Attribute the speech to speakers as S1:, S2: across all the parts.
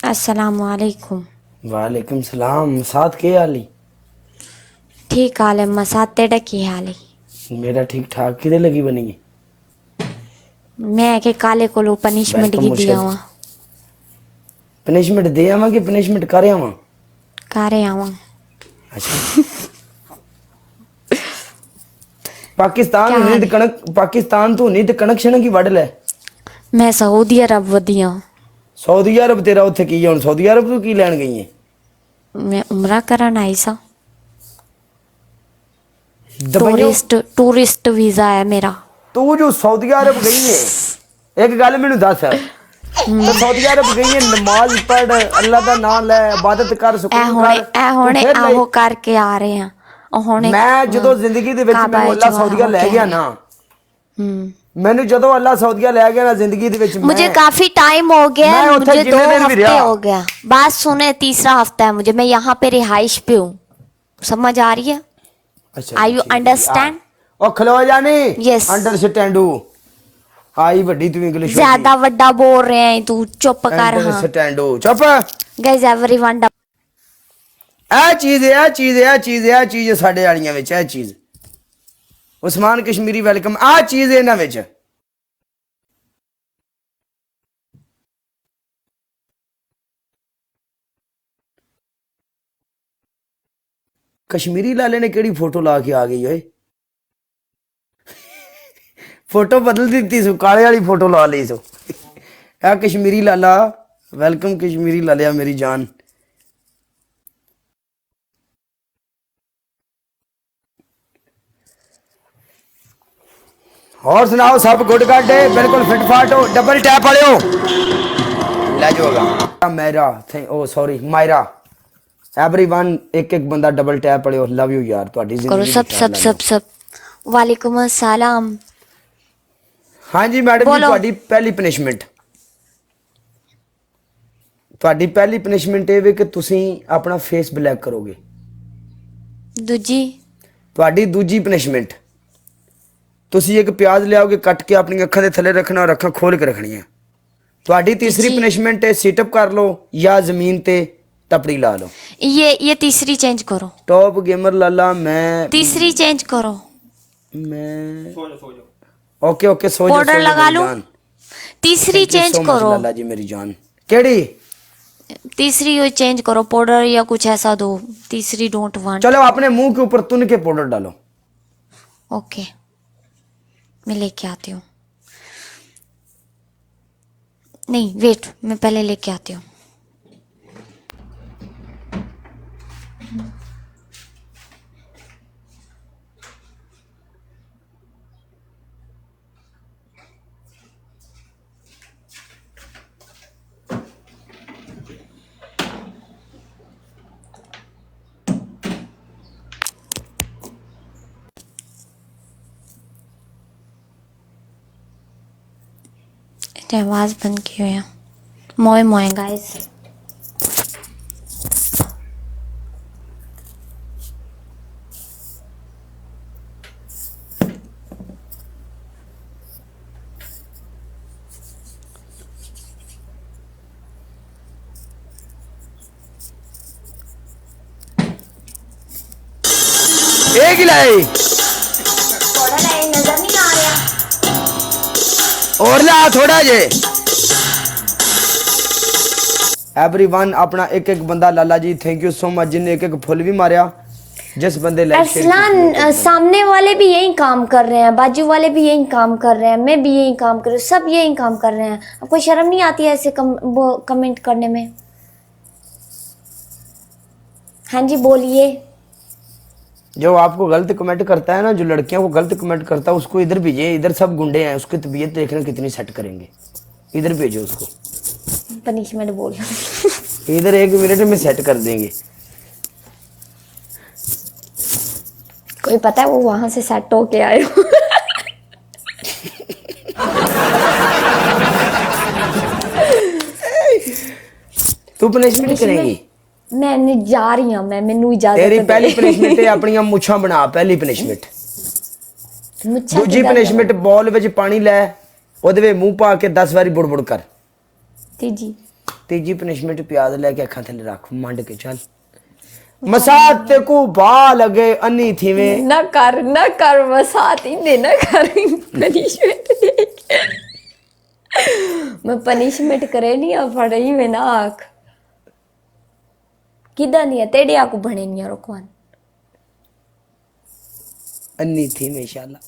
S1: अस्सलाम वालेकुम।
S2: वालेकुम सलाम। साथ के हाली?
S1: ठीक हाल है मसाद तेरा की हाल है?
S2: मेरा ठीक ठाक। किदे लगी बनी?
S1: मैं के काले को पनिशमेंट
S2: वेलकम
S1: की दिया
S2: मुर्शद।
S1: हुआ
S2: पनिशमेंट दे आवा कि पनिशमेंट कर आवा?
S1: कारे आवा।
S2: अच्छा। पाकिस्तान
S1: क्या
S2: हुनी
S1: हाल
S2: ते
S1: है?
S2: कणक पाकिस्तान तो हुनी ते कणक शणक की वड ले।
S1: मैं सऊदी अरब वधिया।
S2: सऊदी अरब तेरा उत्थे की है? हुन सऊदी अरब तू की लैन गई है?
S1: मैं उम्रा करन आई सा।
S2: दवाइयों
S1: टूरिस्ट वीजा है मेरा।
S2: तू जो सऊदी अरब गई है एक गल मैनू दस तो सऊदी अरब गई है नमाज पढ़ अल्लाह दा नाम ले इबादत कर सुकून कर
S1: ए
S2: तू
S1: होने
S2: फिर ले।
S1: आहो करके आ रहे हैं होने
S2: मैं जो जिंदगी दे विच मैनू अल्लाह सऊदीया ले गया ना मैनू जो अल्लाह सऊदीया ले गया ना जिंदगी दे विच
S1: मुझे काफी टाइम हो गया
S2: मैं
S1: है,
S2: उत्थे
S1: मुझे 2
S2: जिन्ने दिन भी
S1: हफ्ते
S2: रहा।
S1: हो गया। बात सुने, तीसरा हफ्ता है मुझे। मैं यहाँ पे रिहाइश पे हूँ। समझ आ रही है?
S2: अच्छा
S1: आई यू
S2: ठीक है जी।
S1: अंडरस्टैंड?
S2: ओ खलो जानी
S1: Yes.
S2: अंडरस्टैंडू आई वड्डी तू इंग्लिश
S1: ज्यादा वड्डा बोल रहे हैं, तू चुप कर। हाँ
S2: अंडरस्टैंडू चुप।
S1: गाइस एवरीवन
S2: ਇਹ ਚੀਜ਼ ਇਹ ਚੀਜ਼ ਇਹ ਚੀਜ਼ ਇਹ ਚੀਜ਼ ਸਾਡੇ ਵਾਲੀਆਂ ਵਿੱਚ ਇਹ ਚੀਜ਼ ਉਸਮਾਨ ਕਸ਼ਮੀਰੀ ਵੈਲਕਮ ਆ ਚੀਜ਼ ਇਹਨਾਂ ਵਿੱਚ कश्मीरी लाले ने केड़ी फोटो ला के आ गई ओए फोटो बदल दी सो काले वाली फोटो ला ली सो आ कश्मीरी लाला वेलकम कश्मीरी लालिया मेरी जान। और सुनाओ सब गुड गड है बिल्कुल फिट फाट हो डबल टैप वाले हो ले जाओगा मेरा ओ सॉरी मायरा एवरीवन एक एक बंदा डबल टैप वाले हो लव यू यार ਤੁਹਾਡੀ
S1: करो
S2: ਜ਼ਿੰਦਗੀ
S1: सब सब सब सब। वालेकुम अस्सलाम।
S2: हाँ जी मैडम जी ਤੁਹਾਡੀ ਪਹਿਲੀ ਪਨਿਸ਼ਮੈਂਟ ਤੁਹਾਡੀ ਪਹਿਲੀ ਪਨਿਸ਼ਮੈਂਟ ਇਹ ਵੇ ਕਿ ਤੁਸੀਂ ਆਪਣਾ ਫੇਸ ਬਲੈਕ ਕਰੋਗੇ।
S1: दूजी
S2: ਤੁਹਾਡੀ ਦੂਜੀ ਪਨਿਸ਼ਮੈਂਟ ਤੁਸੀਂ ਇੱਕ ਪਿਆਜ਼ ਲਿਆਓਗੇ ਕੱਟ ਕੇ ਆਪਣੀ ਅੱਖਾਂ ਦੇ ਥੱਲੇ ਰੱਖਣਾ ਔਰ ਅੱਖਾਂ ਖੋਲ ਕੇ ਰੱਖਣੀਆਂ। ਤੁਹਾਡੀ ਤੀਸਰੀ ਪਨਿਸ਼ਮੈਂਟ ਹੈ ਸੀਟ ਅਪ ਕਰ ਲਓ ਜਾਂ ਜ਼ਮੀਨ ਤੇ तपड़ी ला लो।
S1: ये तीसरी चेंज करो।
S2: टॉप गेमर लाला मैं
S1: तीसरी चेंज करो।
S2: मैं ओके ओके सो जा
S1: पाउडर लगा लो। तीसरी चेंज करो
S2: लाला जी मेरी जान। केड़ी
S1: तीसरी ये चेंज करो, पाउडर या कुछ ऐसा दो। तीसरी डोंट वांट।
S2: चलो अपने मुंह के ऊपर तुन के पाउडर डालो।
S1: ओके मैं लेके आती हूँ। नहीं वेट, मैं पहले लेके आती हूँ। आवाज बंद की हुई है। मोए मोए गाइस
S2: एक लाई
S1: थोड़ा लाइन नजर नहीं आ रहा
S2: और ला थोड़ा जे। एवरीवन अपना एक एक बंदा लाला जी थैंक यू सो मच जिन्हें एक एक फुल भी मारिया जिस बंदे
S1: अरसलान। सामने वाले भी यही काम कर रहे हैं, बाजू वाले भी यही काम कर रहे हैं, मैं भी यही काम कर रही हूँ, सब यही काम कर रहे हैं। आपको शर्म नहीं आती है ऐसे वो कमेंट करने में? हाँ जी बोलिए।
S2: जो आपको गलत कमेंट करता है ना, जो लड़कियों को गलत कमेंट करता है उसको इधर भेजिए। इधर सब गुंडे हैं, उसकी तबीयत देखना कितनी सेट करेंगे। इधर भेजो उसको।
S1: पनिशमेंट बोल
S2: इधर 1 मिनट में सेट कर देंगे।
S1: कोई पता है वो वहां से सेट होके आए हो।
S2: तू पनिशमेंट करेंगी?
S1: मैं जा रही हूं, मैं मेनू इजाजत
S2: तेरी पहली पनिशमेंट है अपनी मुछां बना। पहली पनिशमेंट। दूजी पनिशमेंट बॉल विच पानी लै ओदे वे मुंह पा के 10 बारी बुड़ बुड़ कर।
S1: तीजी
S2: ਤੀਜੀ ਪਨਿਸ਼ਮੈਂਟ ਪਿਆਜ਼ ਲੈ ਕੇ ਅੱਖਾਂ ਥੱਲੇ ਰੱਖ ਮੰਡ ਕੇ ਚੱਲ ਮਸਾਤ ਤੇ ਕੋ ਬਾ ਲਗੇ ਅੰਨੀ ਥੀਵੇਂ
S1: ना कर बसात ही दे ना कर पनिशमेंट दे मैं पनिशमेंट करे नहीं आ फड़ी में ना आख किदा नहीं है तेरे आको बने नहीं रोकवान
S2: अन्नी थीवें शाला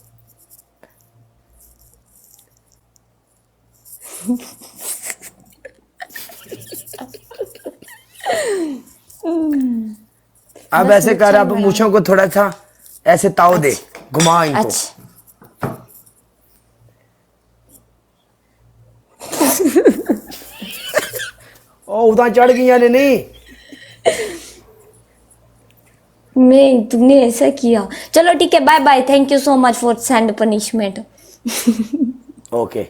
S2: अब ऐसे कर अब मूछों को थोड़ा सा ऐसे ताव दे घुमा इनको
S1: अच्छा
S2: ओ उदा चढ़ गई ने नहीं
S1: नहीं तुमने ऐसा किया चलो ठीक है bye bye thank you so much for send punishment
S2: okay